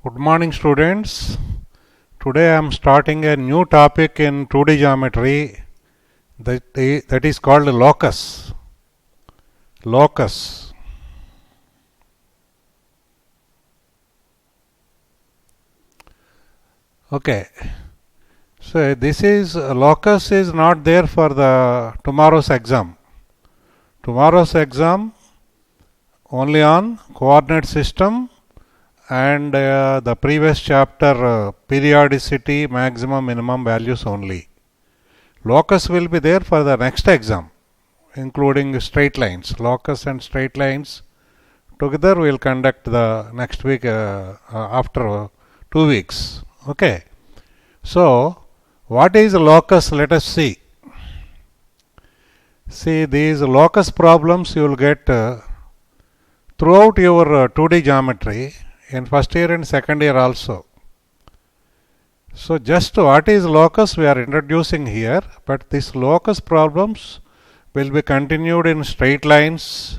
Good morning, students. Today I am starting a new topic in 2D geometry that is called locus. Locus. Okay. So this is locus is not there for the tomorrow's exam. Tomorrow's exam only on coordinate system and the previous chapter periodicity, maximum, minimum values only. Locus will be there for the next exam, including straight lines. Locus and straight lines together we will conduct the next week after 2 weeks. Okay. So, what is locus? Let us see. See, these locus problems you will get throughout your 2D geometry in first year and second year also. So just what is locus we are introducing here, but these locus problems will be continued in straight lines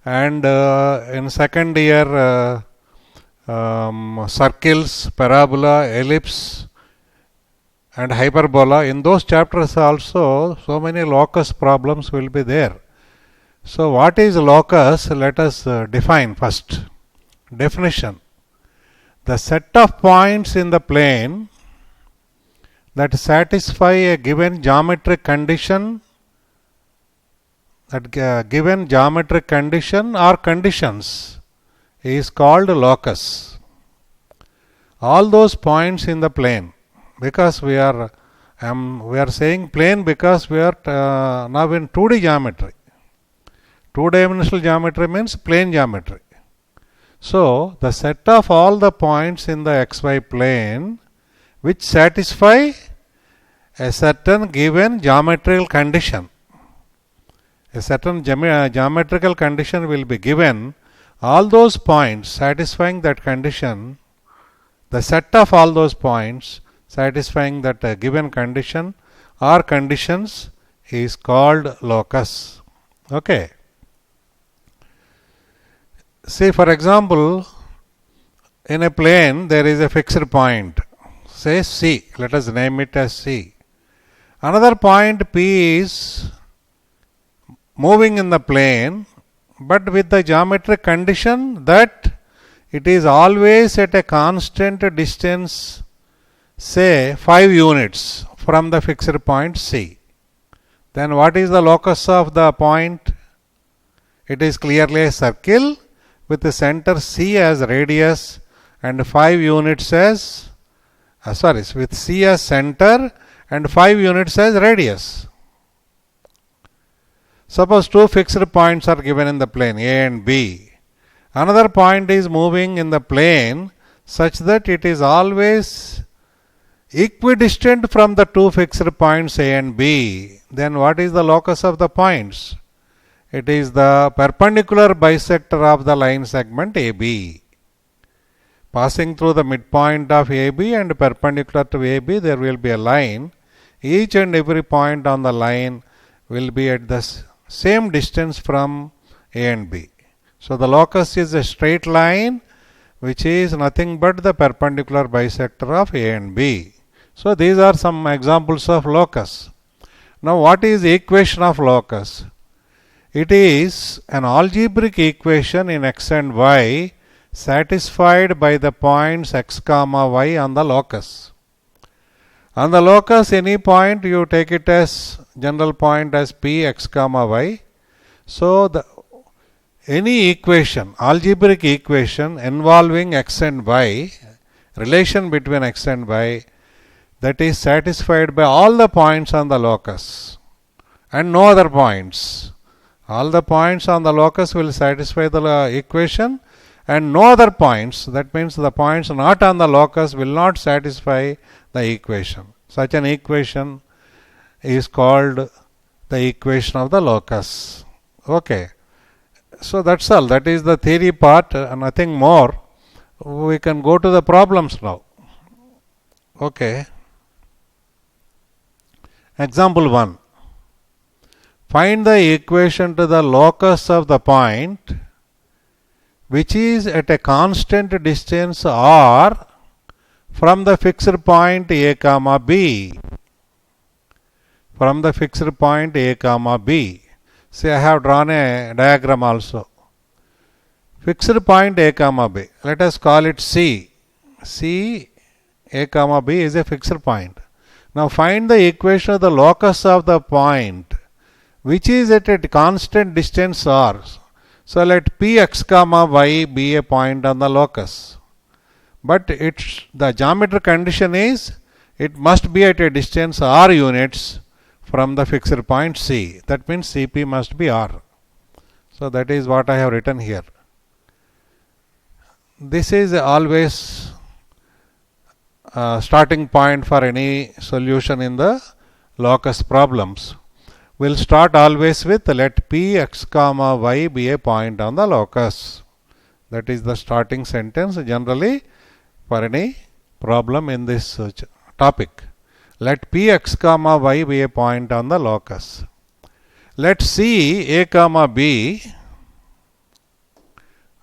and in second year circles, parabola, ellipse and hyperbola. In those chapters also so many locus problems will be there. So what is locus? Let us define first. Definition: the set of points in the plane that satisfy a given geometric condition, or conditions is called locus. All those points in the plane, because we are saying plane because we are now in 2D geometry. Two-dimensional geometry means plane geometry. So the set of all the points in the xy plane which satisfy a certain given geometrical condition. A certain geometrical condition will be given. All those points satisfying that condition, the set of all those points satisfying that given condition or conditions is called locus. Okay. See, for example, in a plane there is a fixed point, say C. Let us name it as C. Another point P is moving in the plane, but with the geometric condition that it is always at a constant distance, say 5 units from the fixed point C. Then what is the locus of the point? It is clearly a circle with the center C as radius and 5 units as with C as center and 5 units as radius. Suppose two fixed points are given in the plane A and B. Another point is moving in the plane such that it is always equidistant from the two fixed points A and B. Then what is the locus of the points? It is the perpendicular bisector of the line segment AB. Passing through the midpoint of AB and perpendicular to AB, there will be a line. Each and every point on the line will be at the same distance from A and B. So the locus is a straight line which is nothing but the perpendicular bisector of A and B. So these are some examples of locus. Now what is the equation of locus? It is an algebraic equation in x and y satisfied by the points x comma y on the locus. On the locus, any point you take it as general point as p x comma y. So any equation, algebraic equation involving x and y, relation between x and y, that is satisfied by all the points on the locus and no other points. All the points on the locus will satisfy the equation and no other points, that means the points not on the locus will not satisfy the equation. Such an equation is called the equation of the locus. Okay. So that's all. That is the theory part, nothing more. We can go to the problems now. Okay. Example 1. Find the equation to the locus of the point which is at a constant distance r from the fixed point a comma b. From the fixed point a comma b. See, I have drawn a diagram also. Fixed point a comma b. Let us call it C. C a comma b is a fixed point. Now find the equation of the locus of the point which is at a constant distance r. So let Px comma y be a point on the locus. But the geometric condition is it must be at a distance r units from the fixed point C. That means Cp must be r. So that is what I have written here. This is always starting point for any solution in the locus problems. We'll start always with let Px comma y be a point on the locus. That is the starting sentence generally for any problem in this topic. Let Px comma y be a point on the locus. Let C a comma b.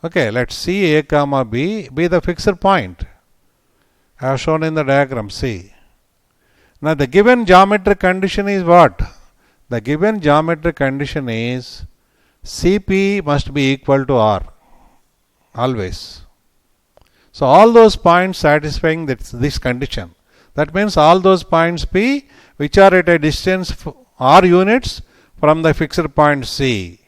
Okay, let C a comma b be the fixed point. I have shown in the diagram C. Now the given geometric condition is what? The given geometric condition is Cp must be equal to r. Always. So all those points satisfying this condition. That means all those points P which are at a distance r units from the fixed point C.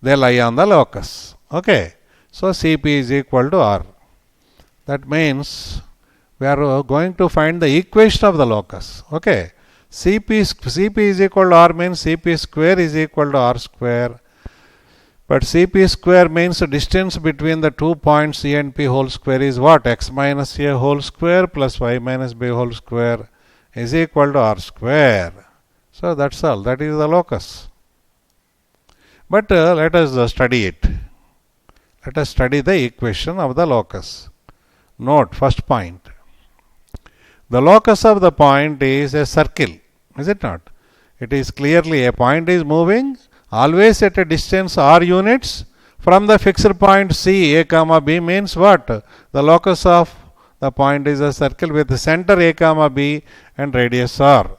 They lie on the locus. Okay. So Cp is equal to r. That means we are going to find the equation of the locus. Okay. Cp is equal to r means Cp square is equal to r square. But Cp square means the distance between the 2 points C and P whole square is what? X minus a whole square plus y minus b whole square is equal to r square. So that's all. That is the locus. But let us study it. Let us study the equation of the locus. Note first point. The locus of the point is a circle. Is it not? It is clearly a point is moving always at a distance r units from the fixed point C a comma b means what? The locus of the point is a circle with the center a comma b and radius r.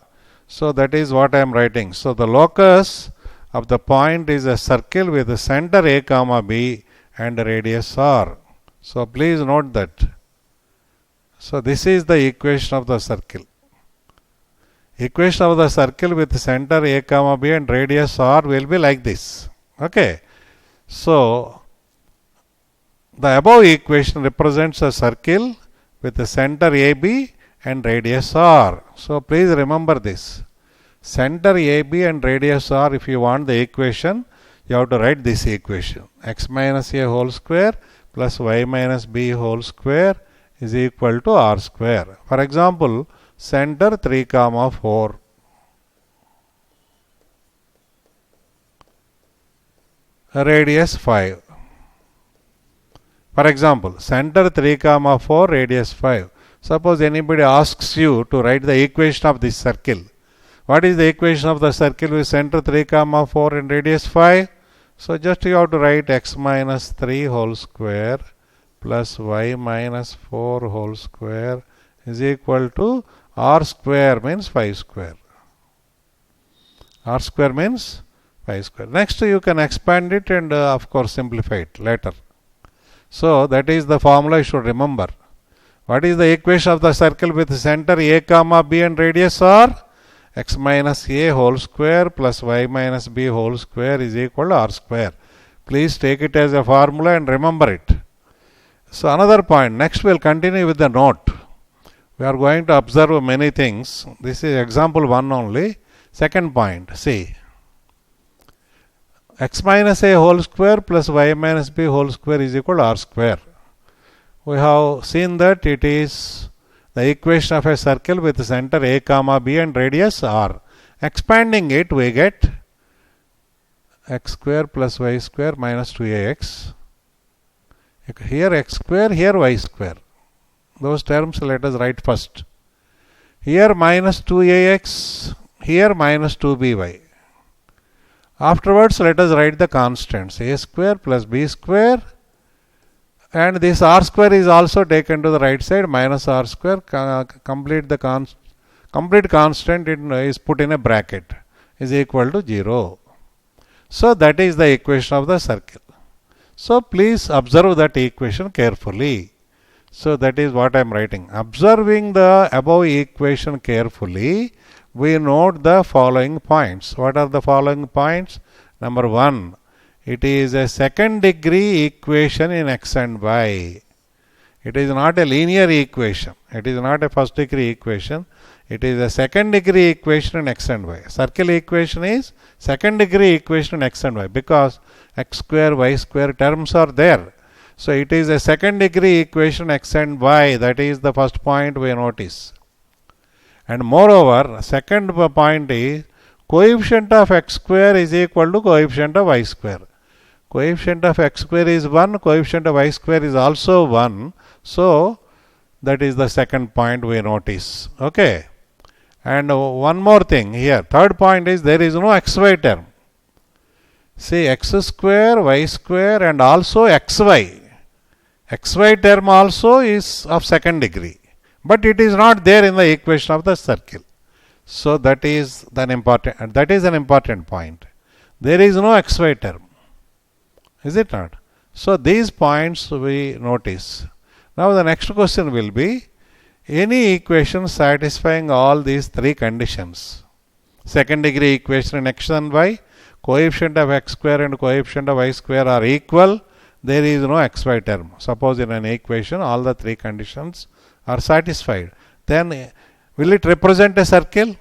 So that is what I am writing. So the locus of the point is a circle with the center a comma b and radius r. So please note that. So this is the equation of the circle. Equation of the circle with center a comma b and radius r will be like this. Okay. So the above equation represents a circle with the center AB and radius r. So please remember this. Center AB and radius r, if you want the equation, you have to write this equation. X minus a whole square plus y minus b whole square is equal to r square. For example, center 3 comma 4. Radius 5. For example, center 3 comma 4, radius 5. Suppose anybody asks you to write the equation of this circle. What is the equation of the circle with center 3 comma 4 and radius 5? So just you have to write x minus 3 whole square plus y minus 4 whole square is equal to r square means 5 square. R square means 5 square. Next you can expand it and of course simplify it later. So that is the formula you should remember. What is the equation of the circle with center a comma b and radius r? X minus a whole square plus y minus b whole square is equal to r square. Please take it as a formula and remember it. So another point. Next we will continue with the note. We are going to observe many things. This is example 1 only. Second point. See. X minus a whole square plus y minus b whole square is equal to r square. We have seen that it is the equation of a circle with the center a comma b and radius r. Expanding it, we get x square plus y square minus 2ax. Here x square, here y square. Those terms let us write first. Here minus 2ax, here minus 2by. Afterwards, let us write the constants. A square plus b square and this r square is also taken to the right side, minus r square, complete constant is put in a bracket, is equal to 0. So that is the equation of the circle. So please observe that equation carefully. So that is what I am writing. Observing the above equation carefully, we note the following points. What are the following points? Number 1, it is a second degree equation in x and y. It is not a linear equation. It is not a first degree equation. It is a second degree equation in x and y. Circle equation is second degree equation in x and y because x square, y square terms are there. So it is a second degree equation x and y. That is the first point we notice. And moreover, second point is coefficient of x square is equal to coefficient of y square. Coefficient of x square is 1, coefficient of y square is also 1. So that is the second point we notice. Okay. And one more thing here. Third point is there is no xy term. See, x square, y square and also xy. Xy term also is of second degree. But it is not there in the equation of the circle. So that is an important point. There is no xy term. Is it not? So these points we notice. Now the next question will be any equation satisfying all these three conditions. Second degree equation in x and y, coefficient of x square and coefficient of y square are equal. There is no xy term. Suppose in an equation all the three conditions are satisfied. Then will it represent a circle?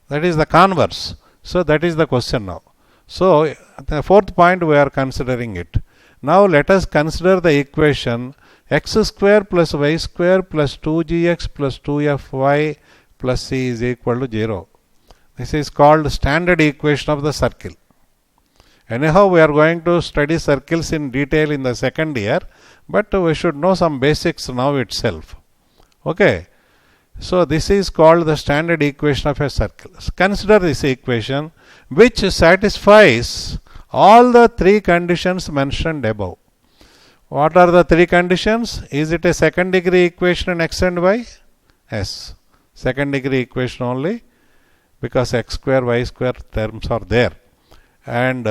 That is the converse. So that is the question now. So the fourth point we are considering it. Now let us consider the equation x square plus y square plus 2gx plus 2fy plus c is equal to 0. This is called standard equation of the circle. Anyhow, we are going to study circles in detail in the second year, but we should know some basics now itself. Okay. So this is called the standard equation of a circle. Consider this equation which satisfies all the three conditions mentioned above. What are the three conditions? Is it a second degree equation in x and y? Yes. Second degree equation only because x square, y square terms are there. And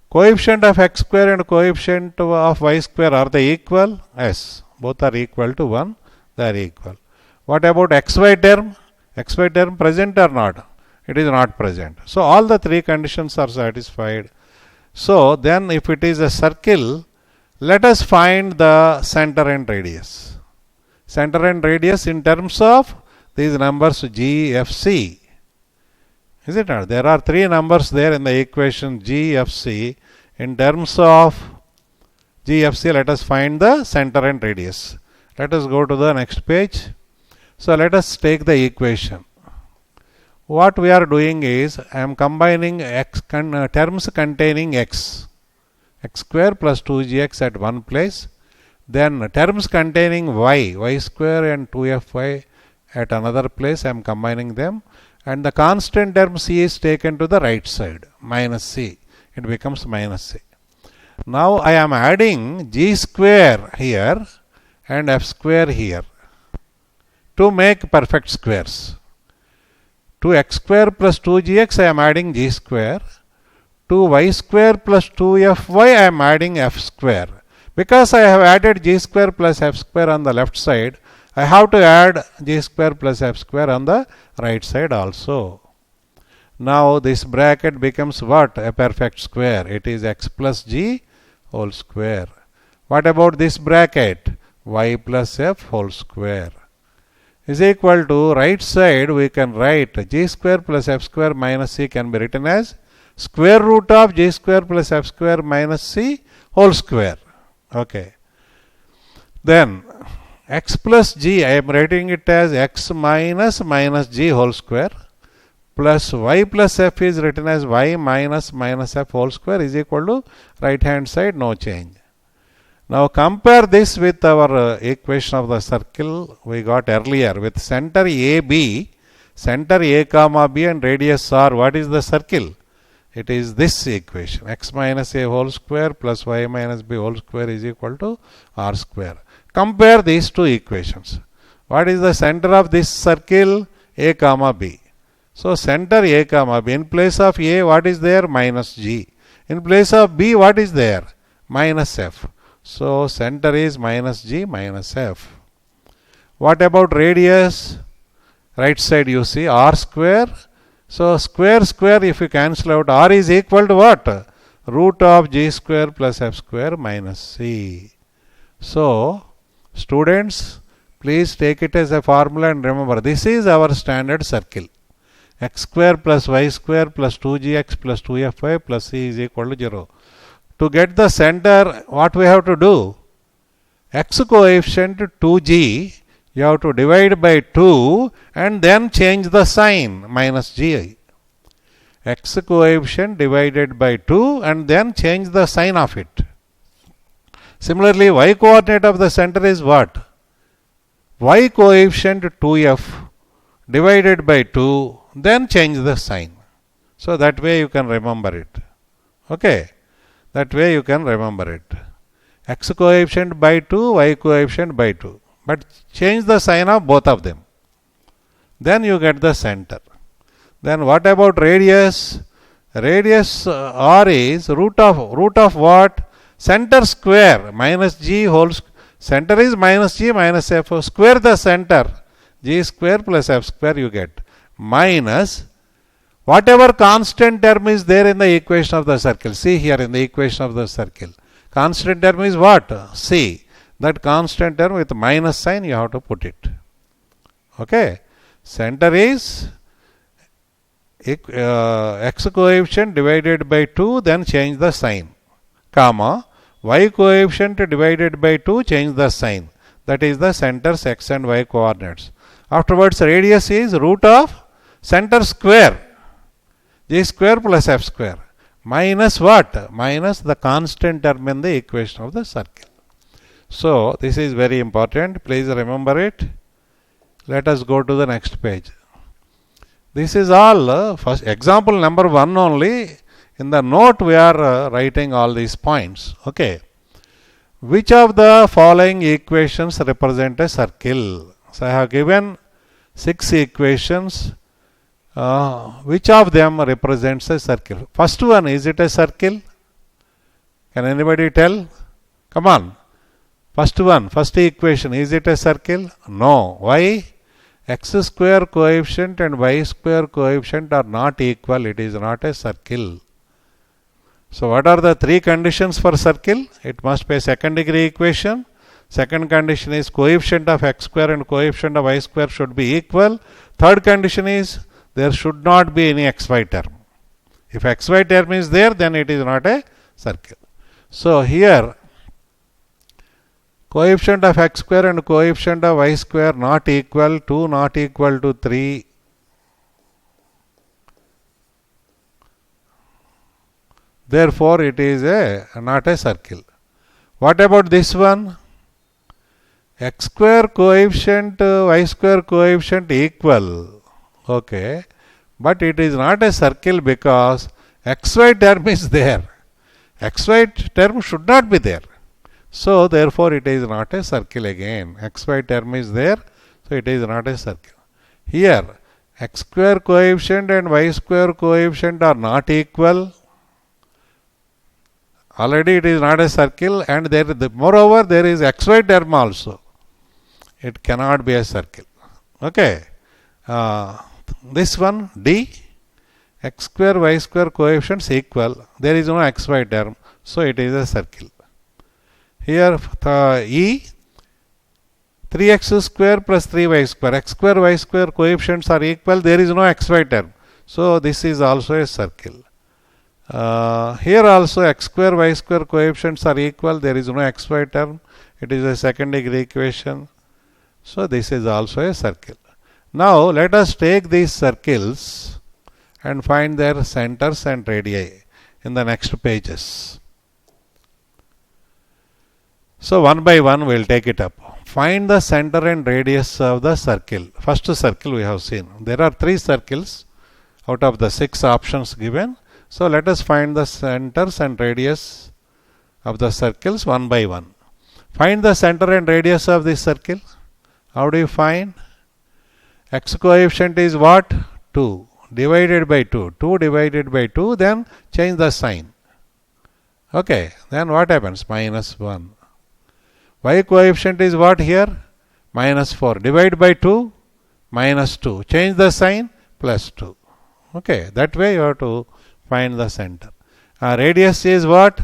coefficient of x square and coefficient of y square, are they equal? Yes. Both are equal to 1. They are equal. What about xy term? Xy term present or not? It is not present. So all the three conditions are satisfied. So then if it is a circle, let us find the center and radius. Center and radius in terms of these numbers g, f, c. Is it not? There are three numbers there in the equation g, f, c. In terms of g, f, c, let us find the center and radius. Let us go to the next page. So let us take the equation. What we are doing is I am combining terms containing x square plus 2gx at one place, then terms containing y square and 2fy at another place. I am combining them, and the constant term c is taken to the right side, minus c. It becomes minus c. Now I am adding g square here and f square here to make perfect squares. To x square plus 2gx I am adding g square. To y square plus 2fy I am adding f square. Because I have added g square plus f square on the left side, I have to add g square plus f square on the right side also. Now this bracket becomes what? A perfect square. It is x plus g whole square. What about this bracket? Y plus f whole square is equal to, right side we can write g square plus f square minus c can be written as square root of g square plus f square minus c whole square. Okay. Then x plus g, I am writing it as x minus g whole square, plus y plus f is written as y minus f whole square is equal to right hand side, no change. Now compare this with our equation of the circle we got earlier with center AB, center A comma B and radius R. What is the circle? It is this equation, x minus a whole square plus y minus b whole square is equal to r square. Compare these two equations. What is the center of this circle? A comma b. So center a comma b. In place of a, what is there? Minus g. In place of b, what is there? Minus f. So center is minus g minus f. What about radius? Right side you see r square. So square square, if you cancel out, r is equal to what? Root of g square plus f square minus c. So students, please take it as a formula and remember, this is our standard circle. X square plus y square plus 2gx plus 2fy plus c is equal to 0. To get the center, what we have to do? X coefficient 2g, you have to divide by 2 and then change the sign, minus g. X coefficient divided by 2 and then change the sign of it. Similarly, y coordinate of the center is what? Y coefficient 2f divided by 2, then change the sign. So that way you can remember it. Okay, that way you can remember it. X coefficient by 2, y coefficient by 2. But change the sign of both of them. Then you get the center. Then what about radius? Radius r is root of what? Center square minus g whole square. Center is minus g minus f. Square the center. G square plus f square you get. Minus whatever constant term is there in the equation of the circle. See here in the equation of the circle. Constant term is what? C. That constant term with minus sign you have to put it. Okay. Center is x coefficient divided by 2, then change the sign. Comma. Y coefficient divided by 2, change the sign. That is the center's x and y coordinates. Afterwards, radius is root of center square. G square plus f square. Minus what? Minus the constant term in the equation of the circle. So, this is very important. Please remember it. Let us go to the next page. This is all first example number 1 only. In the note we are writing all these points. Okay. Which of the following equations represent a circle? So I have given 6 equations. Which of them represents a circle? First one, is it a circle? Can anybody tell? Come on. First one, first equation, is it a circle? No. Why? X square coefficient and y square coefficient are not equal. It is not a circle. So what are the 3 conditions for circle? It must be a second degree equation. Second condition is coefficient of x square and coefficient of y square should be equal. Third condition is there should not be any xy term. If xy term is there, then it is not a circle. So here coefficient of x square and coefficient of y square not equal, 2 not equal to 3. Therefore, it is not a circle. What about this one? X square coefficient, y square coefficient equal. Okay. But it is not a circle because xy term is there. Xy term should not be there. So, therefore, it is not a circle again. Xy term is there. So, it is not a circle. Here, x square coefficient and y square coefficient are not equal. Already it is not a circle, and moreover there is xy term also. It cannot be a circle. Okay. This one D, x square y square coefficients equal. There is no xy term, so it is a circle. Here E, 3x square plus 3y square. X square y square coefficients are equal. There is no xy term, so this is also a circle. Here also x square y square coefficients are equal. There is no xy term. It is a second degree equation. So this is also a circle. Now let us take these circles and find their centers and radii in the next pages. So one by one we will take it up. Find the center and radius of the circle. First circle we have seen. There are 3 circles out of the 6 options given. So let us find the centers and radius of the circles one by one. Find the center and radius of this circle. How do you find? X coefficient is what? 2 divided by 2. 2 divided by 2, then change the sign. Okay, then what happens? Minus 1. Y coefficient is what here? Minus 4. Divide by 2, minus 2. Change the sign, plus 2. Okay, that way you have to find the center. Radius is what?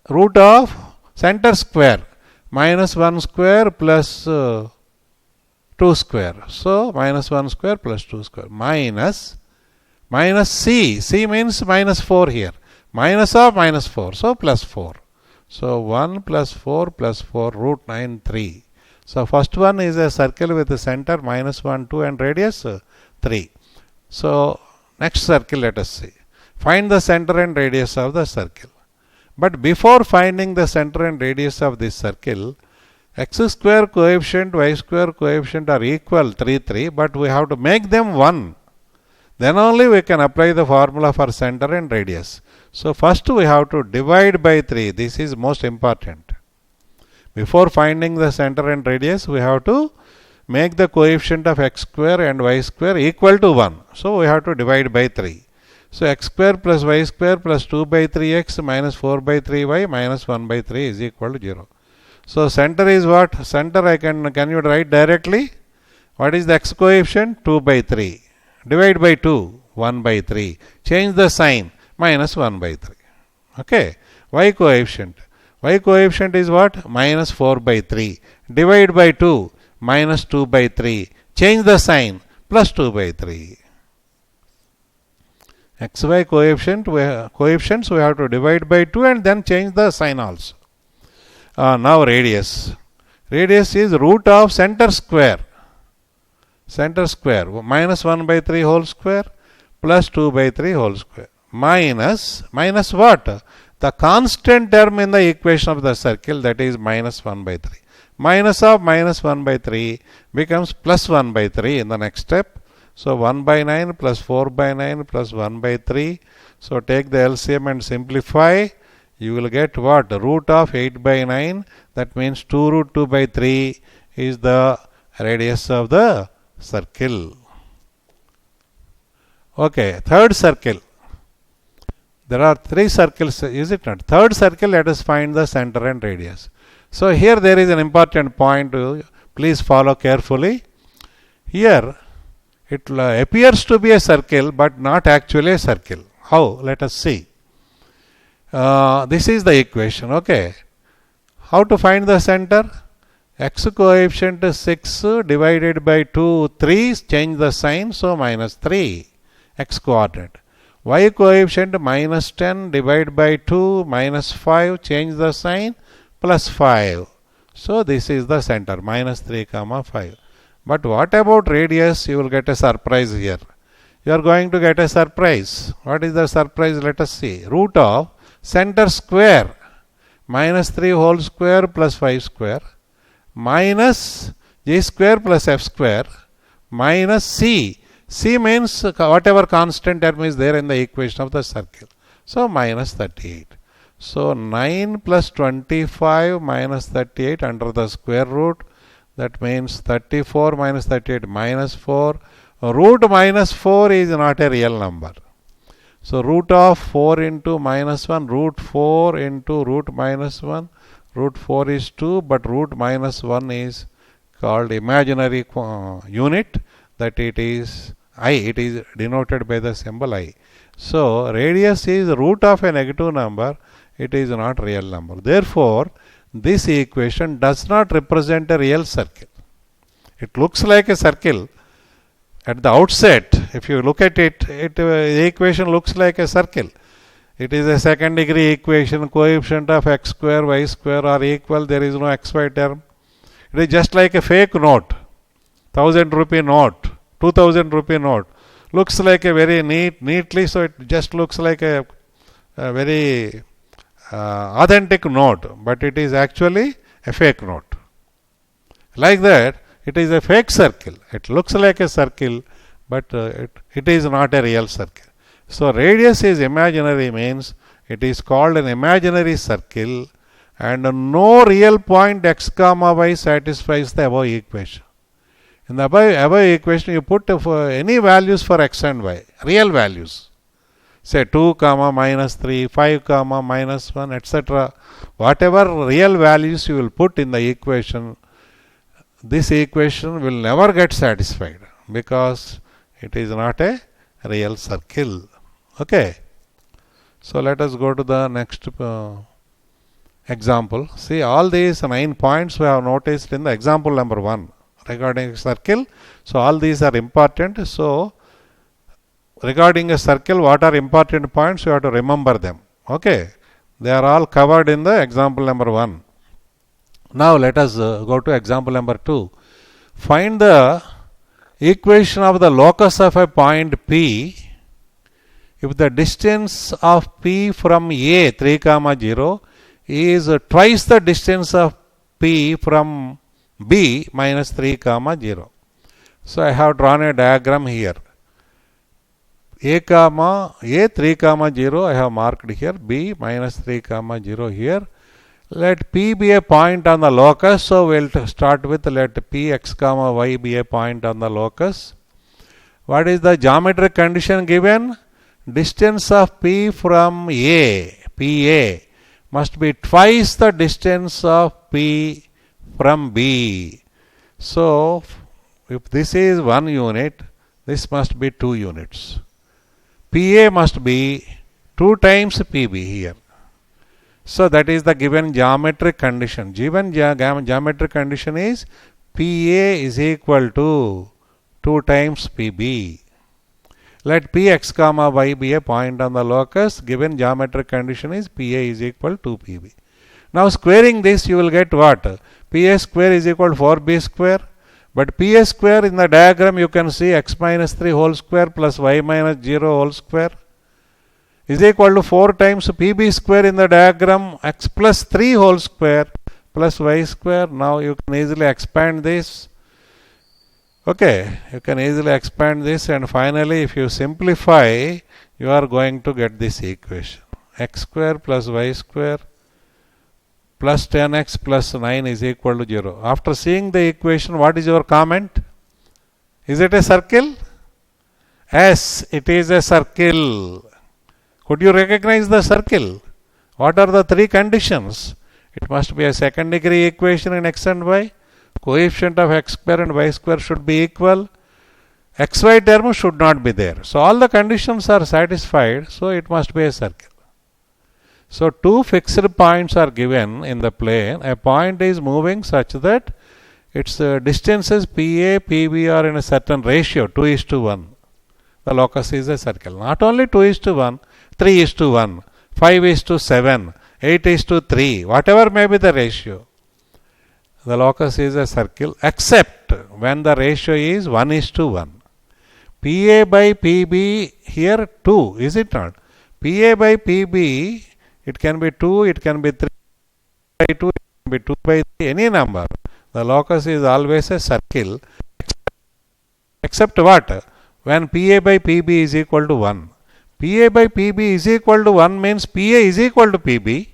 Root of center square. Minus 1 square plus 2 square. So, minus 1 square plus 2 square. Minus C. C means minus 4 here. Minus of minus 4. So, plus 4. So, 1 plus 4 plus 4 root 9 3. So, first one is a circle with the center minus 1 2 and radius 3. So, next circle let us see. Find the center and radius of the circle. But before finding the center and radius of this circle, x square coefficient, y square coefficient are equal 3 3, but we have to make them 1. Then only we can apply the formula for center and radius. So first we have to divide by 3. This is most important. Before finding the center and radius, we have to make the coefficient of x square and y square equal to 1. So we have to divide by 3. So x square plus y square plus 2 by 3x minus 4 by 3y minus 1 by 3 is equal to 0. So center is what? Center can you write directly? What is the x coefficient? 2 by 3. Divide by 2, 1 by 3. Change the sign, minus 1 by 3. Okay. Y coefficient. Y coefficient is what? Minus 4 by 3. Divide by 2, minus 2 by 3. Change the sign, plus 2 by 3. XY coefficients we have to divide by 2 and then change the sign also. Now radius. Radius is root of center square. Center square. Minus 1 by 3 whole square plus 2 by 3 whole square. Minus what? The constant term in the equation of the circle, that is minus 1 by 3. Minus of minus 1 by 3 becomes plus 1 by 3 in the next step. So 1 by 9 plus 4 by 9 plus 1 by 3. So take the LCM and simplify. You will get what? Root of 8 by 9. That means 2 root 2 by 3 is the radius of the circle. Okay, third circle. There are 3 circles, is it not? Third circle, let us find the center and radius. So here there is an important point. Please follow carefully. Here it appears to be a circle but not actually a circle. How? Let us see. This is the equation. Okay. How to find the center? X coefficient is 6 divided by 2 3. Change the sign. So minus 3 x coordinate. Y coefficient minus 10 divided by 2 minus 5. Change the sign, plus 5. So this is the center, minus 3 comma 5. But what about radius? You will get a surprise here. You are going to get a surprise. What is the surprise? Let us see. Root of center square, minus 3 whole square plus 5 square, minus g square plus f square, minus c. C means whatever constant term is there in the equation of the circle. So minus 38. So 9 plus 25 minus 38 under the square root. That means 34 minus 38 minus 4. Root minus 4 is not a real number. So root of 4 into minus 1, root 4 into root minus 1. Root 4 is 2, but root minus 1 is called imaginary unit, that it is I. It is denoted by the symbol I. So radius is root of a negative number. It is not real number. Therefore, this equation does not represent a real circle. It looks like a circle at the outset. If you look at it, the equation looks like a circle. It is a second degree equation. Coefficient of x square, y square are equal. There is no xy term. It is just like a fake note. 1000 rupee note, 2000 rupee note. Looks like a very neatly, so it just looks like a very authentic note, but it is actually a fake note. Like that, it is a fake circle. It looks like a circle, but it is not a real circle. So radius is imaginary means it is called an imaginary circle, and no real point x comma y satisfies the above equation. In the above equation you put any values for x and y, real values. Say 2 comma minus 3, 5 comma minus 1, etc. Whatever real values you will put in the equation, this equation will never get satisfied because it is not a real circle. Okay. So let us go to the next example. See, all these 9 points we have noticed in the example number 1 regarding a circle. So all these are important. So regarding a circle, what are important points? You have to remember them. Okay. They are all covered in the example number 1. Now let us go to example number 2. Find the equation of the locus of a point P if the distance of P from A 3 comma 0 is twice the distance of P from B minus 3 comma 0. So I have drawn a diagram here. A 3 comma 0 I have marked here, B minus 3 comma 0 here. Let P be a point on the locus. So we'll start with let P x comma y be a point on the locus. What is the geometric condition given? Distance of P from A, PA, must be twice the distance of P from B. So if this is 1 unit, this must be 2 units. PA must be 2 times PB here. So that is the given geometric condition. Given geometric condition is PA is equal to 2 times PB. Let Px comma y be a point on the locus. Given geometric condition is PA is equal to PB. Now squaring this you will get what? PA square is equal to 4B square. But PA square in the diagram you can see x minus 3 whole square plus y minus 0 whole square is equal to 4 times PB square in the diagram, x plus 3 whole square plus y square. Now you can easily expand this. Okay, you can easily expand this, and finally if you simplify you are going to get this equation. X square plus y square plus 10x plus 9 is equal to 0. After seeing the equation, what is your comment? Is it a circle? Yes, it is a circle. Could you recognize the circle? What are the 3 conditions? It must be a second degree equation in x and y. Coefficient of x square and y square should be equal. Xy term should not be there. So all the conditions are satisfied. So it must be a circle. So 2 fixed points are given in the plane. A point is moving such that its distances PA, PB are in a certain ratio, 2:1. The locus is a circle. Not only 2:1, 3:1, 5:7, 8:3, whatever may be the ratio. The locus is a circle except when the ratio is 1:1. PA by PB here 2, is it not? PA by PB, it can be 2, it can be 3 by 2, it can be 2 by 3, any number. The locus is always a circle except what? When PA by PB is equal to 1. PA by PB is equal to 1 means PA is equal to PB.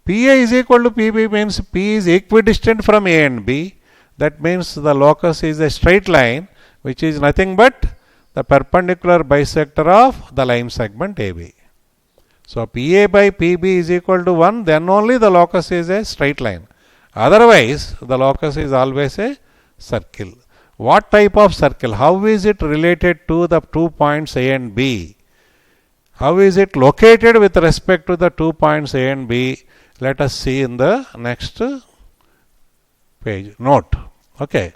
PA is equal to PB means P is equidistant from A and B. That means the locus is a straight line which is nothing but the perpendicular bisector of the line segment AB. So PA by PB is equal to 1, then only the locus is a straight line. Otherwise, the locus is always a circle. What type of circle? How is it related to the 2 points A and B? How is it located with respect to the 2 points A and B? Let us see in the next page. Note. Okay.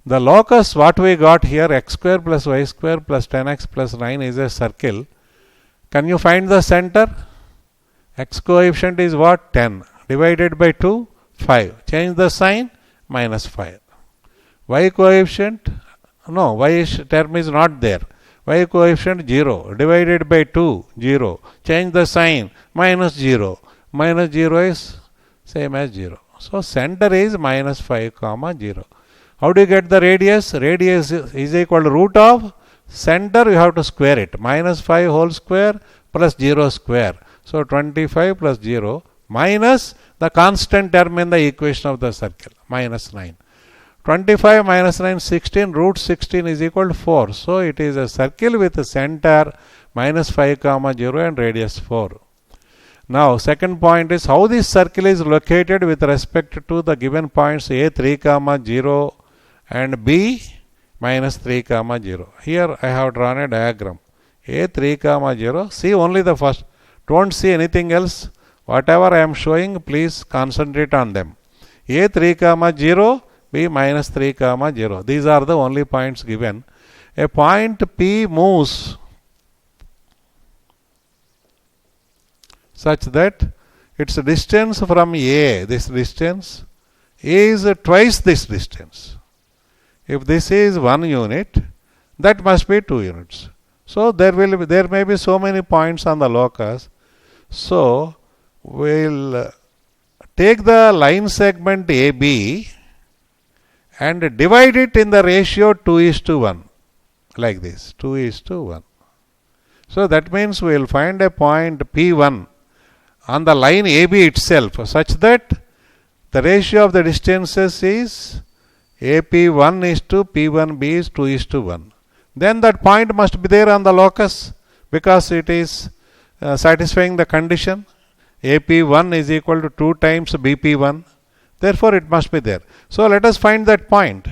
The locus what we got here, x square plus y square plus 10x plus 9 is a circle. Can you find the center? X coefficient is what? 10. Divided by 2, 5. Change the sign, minus 5. Y coefficient, no, y term is not there. Y coefficient 0. Divided by 2, 0. Change the sign, minus 0. Minus 0 is same as 0. So center is minus 5 comma 0. How do you get the radius? Radius is equal to root of center you have to square it. Minus 5 whole square plus 0 square. So 25 plus 0 minus the constant term in the equation of the circle, minus 9. 25 minus 9, 16. Root 16 is equal to 4. So it is a circle with a center minus 5 comma 0 and radius 4. Now second point is how this circle is located with respect to the given points a 3 comma 0 and b minus 3 comma 0. Here I have drawn a diagram. A 3 comma 0. See only the first. Don't see anything else. Whatever I am showing, please concentrate on them. A 3 comma 0, b minus 3 comma 0. These are the only points given. A point P moves such that its distance from A, this distance, is twice this distance. If this is 1 unit, that must be 2 units. So there may be so many points on the locus. So we'll take the line segment AB and divide it in the ratio 2:1, like this, 2:1. So that means we will find a point P1 on the line AB itself such that the ratio of the distances is AP1 is to P1B is 2:1. Then that point must be there on the locus because it is satisfying the condition. AP1 is equal to 2 times BP1. Therefore it must be there. So let us find that point.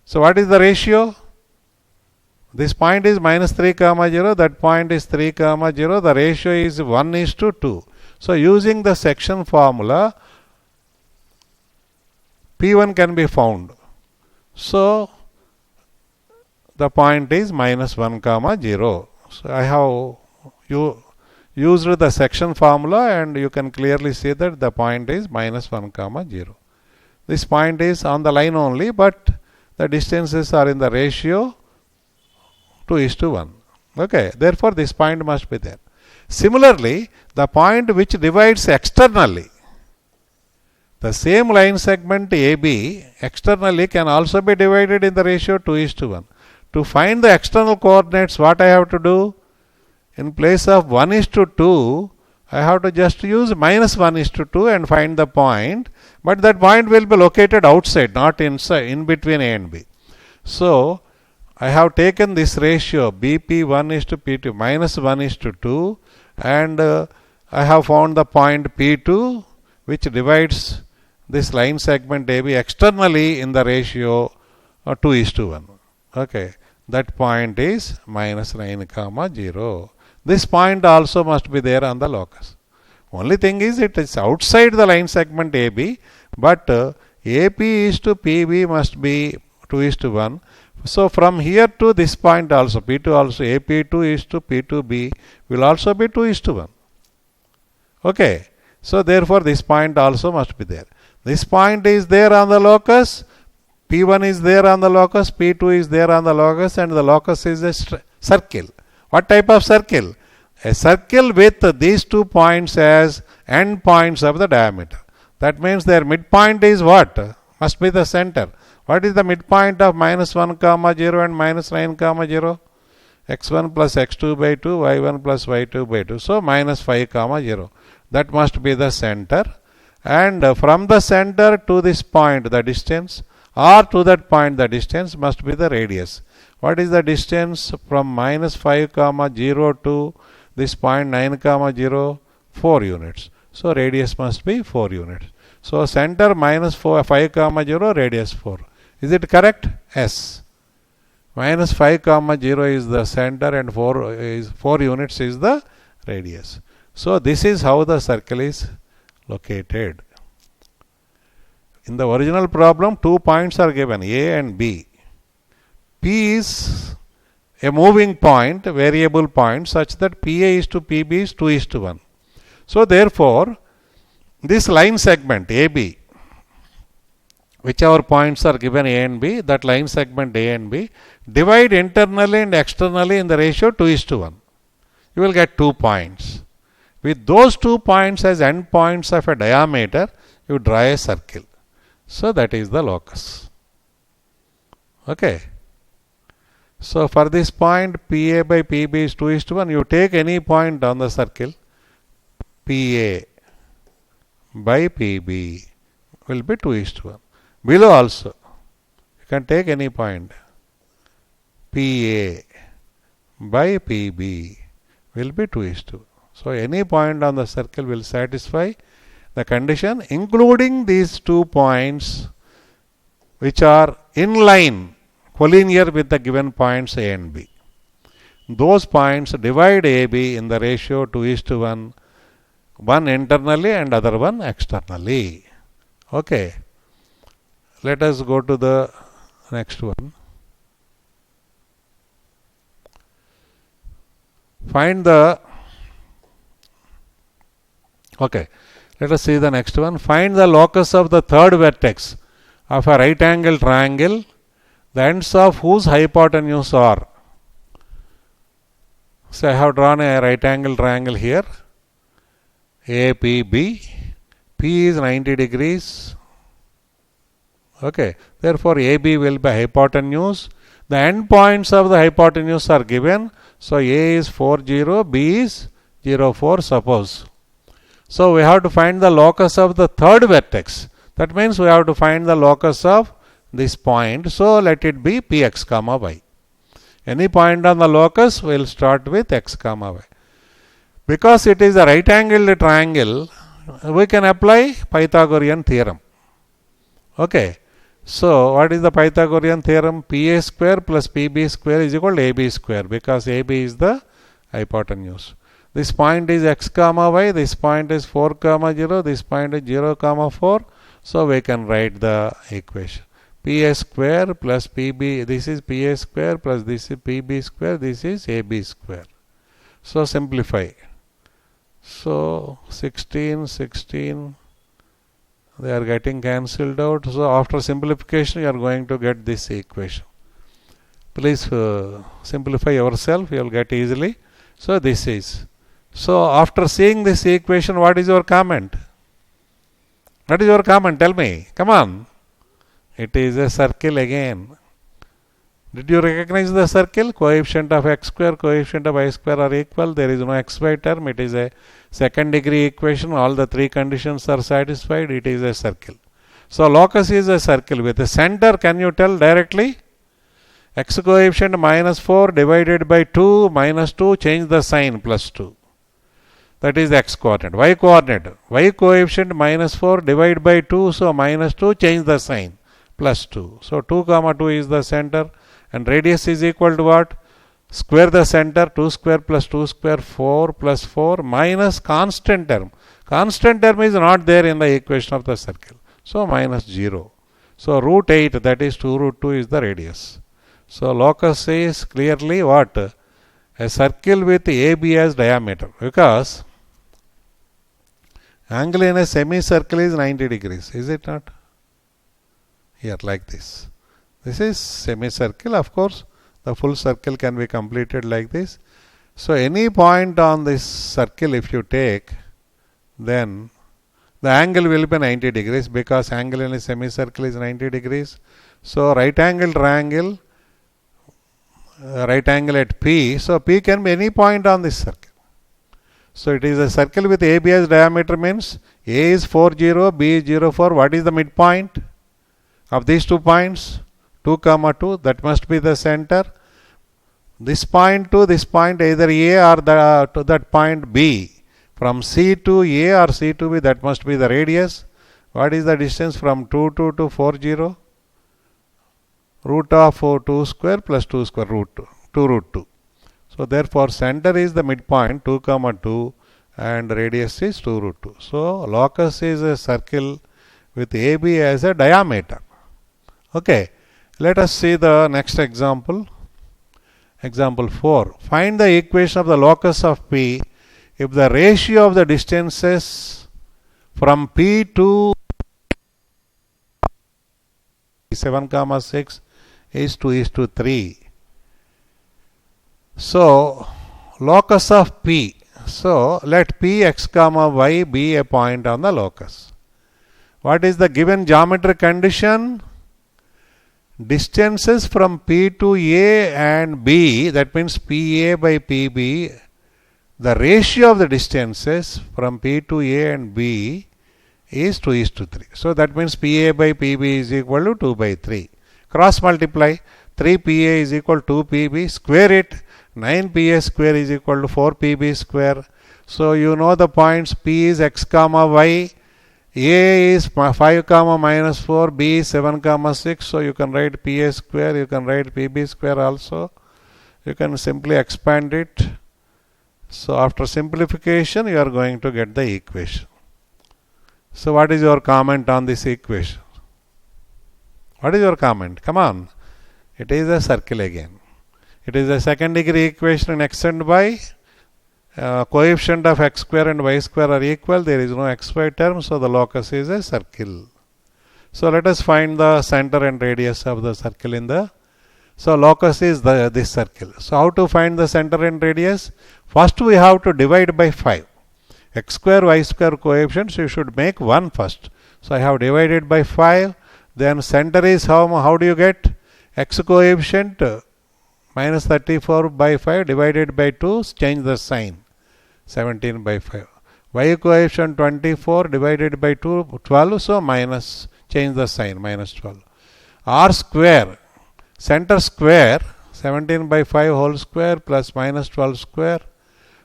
So what is the ratio? This point is minus 3 comma 0. That point is 3 comma 0. The ratio is 1:2. So using the section formula, P1 can be found. So the point is minus 1 comma 0. So I have used the section formula and you can clearly see that the point is minus 1 comma 0. This point is on the line only, but the distances are in the ratio 2:1. Okay, therefore this point must be there. Similarly, the point which divides externally, the same line segment AB externally can also be divided in the ratio 2:1. To find the external coordinates, what I have to do? In place of 1:2, I have to just use minus 1:2 and find the point, but that point will be located outside, not inside, in between A and B. So I have taken this ratio BP1:P2 minus 1:2 and I have found the point P2 which divides this line segment AB externally in the ratio 2:1. Okay, that point is minus 9 comma 0. This point also must be there on the locus. Only thing is it is outside the line segment AB, but AP is to PB must be 2:1. So from here to this point also, P2 also, AP2 is to P2B will also be 2:1. Okay, so therefore this point also must be there. This point is there on the locus, P1 is there on the locus, P2 is there on the locus, and the locus is a circle. What type of circle? A circle with these 2 points as end points of the diameter. That means their midpoint is what? Must be the center. What is the midpoint of minus 1 comma 0 and minus 9 comma 0? X1 plus X2 by 2, Y1 plus Y2 by 2. So minus 5 comma 0. That must be the center. And from the center to this point, the distance, or to that point, the distance must be the radius. What is the distance from minus 5 comma 0 to this point 9 comma 0? 4 units. So radius must be 4 units. So center minus 5 comma 0, radius 4. Is it correct? Yes. Minus 5 comma 0 is the center and 4 units is the radius. So this is how the circle is located. In the original problem, 2 points are given, A and B. P is a moving point, variable point, such that PA is to PB is 2:1. So therefore, this line segment AB, whichever points are given A and B, that line segment A and B, divide internally and externally in the ratio 2:1. You will get 2 points. With those 2 points as end points of a diameter, you draw a circle. So that is the locus. Okay. So for this point, PA by PB is 2:1. You take any point on the circle, PA by PB will be 2:1. Below also, you can take any point, PA by PB will be 2:1. So any point on the circle will satisfy the condition, including these 2 points which are in line, collinear with the given points A and B. Those points divide AB in the ratio 2:1, one internally and other one externally. Okay. Let us go to the next one. Find the, okay, let us see the next one. Find the locus of the third vertex of a right angle triangle, the ends of whose hypotenuse are. So I have drawn a right angle triangle here, APB. P is 90 degrees. Okay, therefore AB will be hypotenuse. The end points of the hypotenuse are given. So A is 40, B is 04, suppose. So we have to find the locus of the third vertex. That means we have to find the locus of this point. So let it be Px comma y. Any point on the locus will start with x comma y. Because it is a right angled triangle, we can apply Pythagorean theorem. Okay. So what is the Pythagorean theorem? PA square plus PB square is equal to AB square, because AB is the hypotenuse. This point is x comma y, this point is 4 comma 0, this point is 0 comma 4. So we can write the equation. PA square plus PB, this is PA square plus this is PB square, this is AB square. So simplify. So 16, they are getting cancelled out. So after simplification, you are going to get this equation. Please simplify yourself, you will get easily. So this is. So after seeing this equation, what is your comment? What is your comment? Tell me. Come on. It is a circle again. Did you recognize the circle? Coefficient of x square, coefficient of y square are equal. There is no xy term. It is a second degree equation. All the 3 conditions are satisfied. It is a circle. So locus is a circle with a center. Can you tell directly? X coefficient minus 4 divided by 2 minus 2. Change the sign, plus 2. That is x coordinate. Y coordinate. Y coefficient minus 4 divided by 2. So minus 2. Change the sign, plus 2. So 2 comma 2 is the center. And radius is equal to what? Square the center, 2 square plus 2 square, 4 plus 4 minus constant term. Constant term is not there in the equation of the circle. So minus 0. So root 8, that is 2 root 2 is the radius. So locus is clearly what? A circle with AB as diameter, because angle in a semicircle is 90 degrees. Is it not? Here, like this. This is semicircle. Of course, the full circle can be completed like this. So any point on this circle if you take, then the angle will be 90 degrees, because angle in a semicircle is 90 degrees. So right angle triangle, right angle at P. So P can be any point on this circle. So it is a circle with AB as diameter, means A is 40, B is 04. What is the midpoint of these 2 points? 2 comma 2, that must be the center. This point to this point, either A or to that point B. From C to A or C to B, that must be the radius. What is the distance from 2 to 40? Root of 2 square plus 2 square, root 2, 2 root 2. So therefore center is the midpoint, 2 comma 2, and radius is 2 root 2. So locus is a circle with AB as a diameter. Okay. Let us see the next example. Example 4. Find the equation of the locus of P if the ratio of the distances from P to 7 comma 6 is 2:3. So locus of P. So let P x comma y be a point on the locus. What is the given geometric condition? distances from P to A and B, that means PA by PB, the ratio of the distances from P to A and B is 2:3. So that means PA by PB is equal to 2/3. Cross multiply, 3PA is equal to 2PB, square it, 9PA square is equal to 4PB square. So you know the points, P is x comma y, A is 5 comma minus 4, B is 7 comma 6. So you can write PA square, you can write PB square also. You can simply expand it. So after simplification you are going to get the equation. So what is your comment on this equation? What is your comment? Come on. It is a circle again. It is a second degree equation and extended by coefficient of x square and y square are equal. There is no xy term, so the locus is a circle. So let us find the center and radius of the circle in the. So locus is this circle. So how to find the center and radius? First we have to divide by 5. X square, y square coefficients you should make 1 first. So I have divided by 5. Then center is how do you get? X coefficient minus 34 by 5 divided by 2, change the sign, 17 by 5. Y coefficient 24 divided by 2, 12, so minus, change the sign, minus 12. R square, center square, 17 by 5 whole square plus minus 12 square,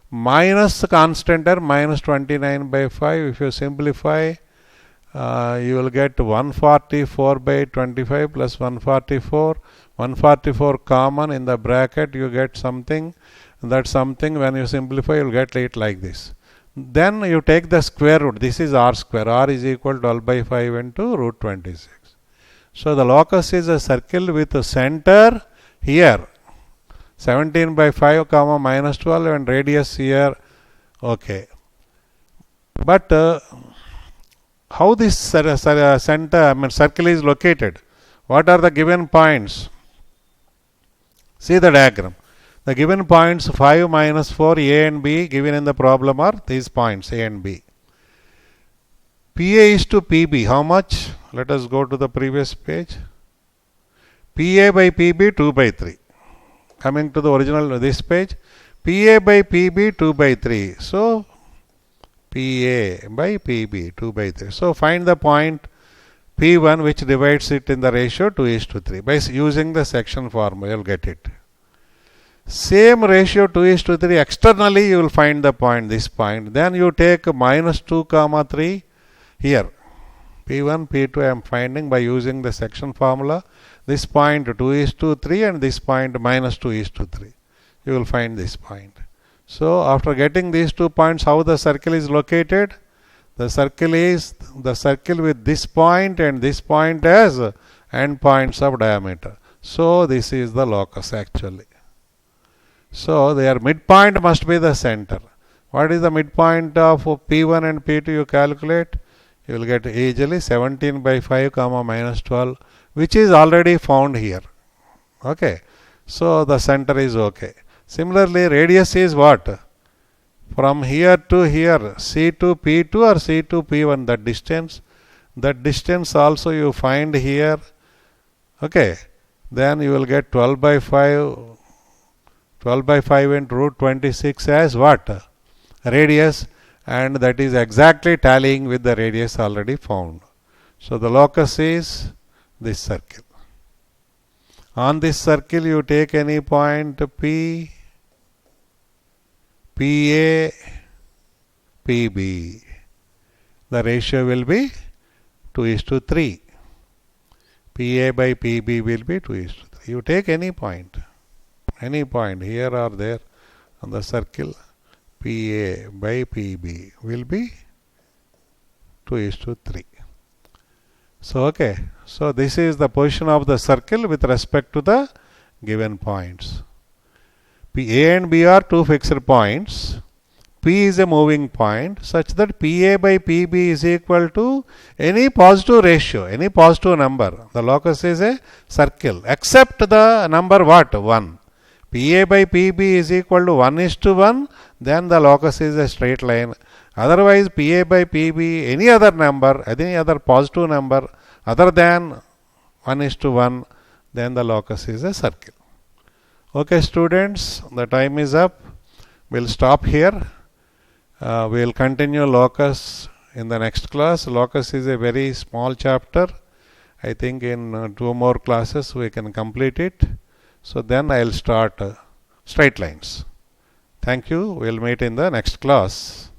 minus constant term, minus 29 by 5. If you simplify, you will get 144 by 25 plus 144. 144 common in the bracket, you get something. That something, when you simplify, you will get it like this. Then you take the square root. This is r square. R is equal to 12 by 5 into root 26. So the locus is a circle with a center here, 17 by 5 comma minus 12, and radius here. Okay. But how this center, circle is located? What are the given points? See the diagram. The given points 5 minus 4, A and B given in the problem are these points A and B. PA is to PB. How much? Let us go to the previous page. PA by PB 2/3. Coming to the original this page. PA by PB 2/3. So PA by PB 2/3. So find the point P1 which divides it in the ratio 2:3. By using the section formula you will get it. Same ratio 2:3 externally you will find the point, this point. Then you take minus 2 comma 3 here. P1, P2 I am finding by using the section formula. This point 2:3 and this point minus 2:3. You will find this point. So after getting these 2 points, how the circle is located? The circle is the circle with this point and this point as end points of diameter. So this is the locus actually. So their midpoint must be the center. What is the midpoint of P1 and P2 you calculate? You will get easily 17 by 5 comma minus 12, which is already found here. Okay. So the center is okay. Similarly, radius is what? From here to here, C to P2 or C to P1, that distance. That distance also you find here. Okay. Then you will get 12 by 5. 12 by 5 into root 26 as what? Radius, and that is exactly tallying with the radius already found. So the locus is this circle. On this circle you take any point P, PA, PB. The ratio will be 2:3. PA by PB will be 2:3. You take any point here or there on the circle, PA by PB will be 2:3. So okay, so this is the position of the circle with respect to the given points. A and B are two fixed points. P is a moving point such that PA by PB is equal to any positive ratio, any positive number. The locus is a circle except the number what? 1. PA by PB is equal to 1:1, then the locus is a straight line. Otherwise, PA by PB, any other number, any other positive number other than 1:1, then the locus is a circle. Okay, students, the time is up. We'll stop here. We'll continue locus in the next class. Locus is a very small chapter. I think in 2 more classes we can complete it. So then I'll start straight lines. Thank you. We'll meet in the next class.